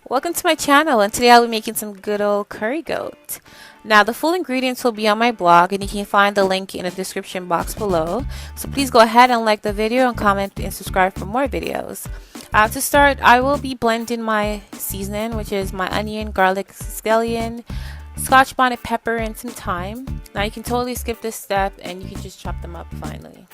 Welcome to my channel, and today I'll be making some good old curry goat. Now the full ingredients will be on my blog, and you can find the link in the description box below. So please go ahead and like the video and comment and subscribe for more videos. To start, I will be blending my seasoning, which is my onion, garlic, scallion, scotch bonnet pepper, and some thyme. Now you can totally skip this step and you can just chop them up finely.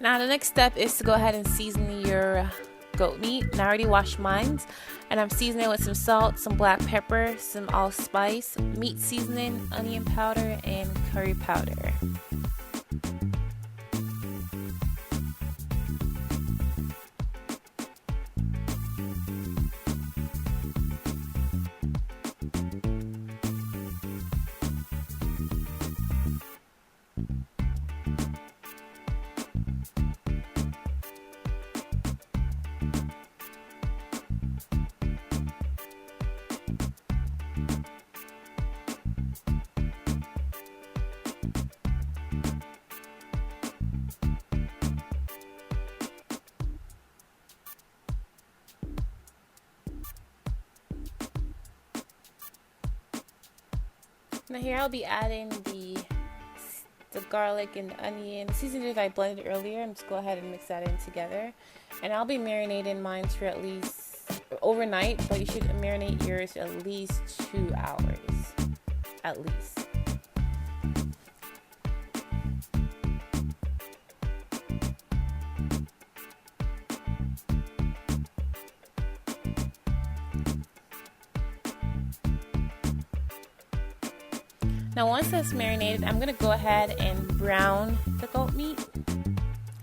Now the next step is to go ahead and season your goat meat. And I already washed mine, and I'm seasoning with some salt, some black pepper, some allspice, meat seasoning, onion powder, and curry powder. Now here I'll be adding the garlic and onion, the seasoning that I blended earlier, and just go ahead and mix that in together. And I'll be marinating mine for at least overnight, but you should marinate yours at least 2 hours, at least. Now once that's marinated, I'm gonna go ahead and brown the goat meat.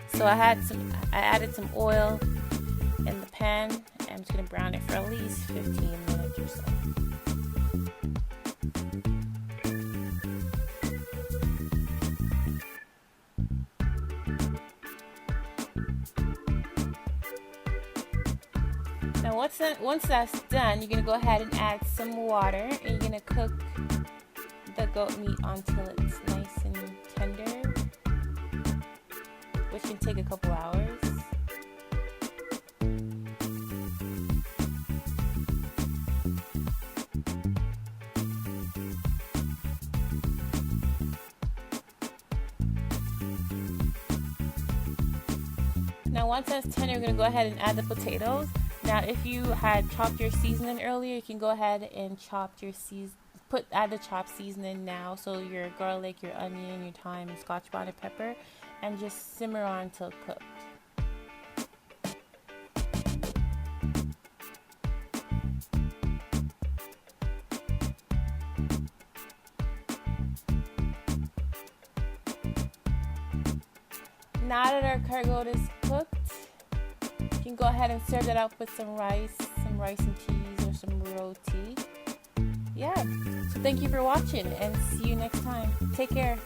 So I added some oil in the pan. I'm just gonna brown it for at least 15 minutes or so. Now once that's done, you're gonna go ahead and add some water, and you're gonna cook the goat meat until it's nice and tender, which can take a couple hours. Now once that's tender, we're going to go ahead and add the potatoes. Now if you had chopped your seasoning earlier, you can go ahead and add the chopped seasoning now, so your garlic, your onion, your thyme, and scotch bonnet pepper, and just simmer on until cooked. Now that our curry goat is cooked, you can go ahead and serve that up with some rice and peas, or some roti. Yeah, so thank you for watching, and see you next time. Take care.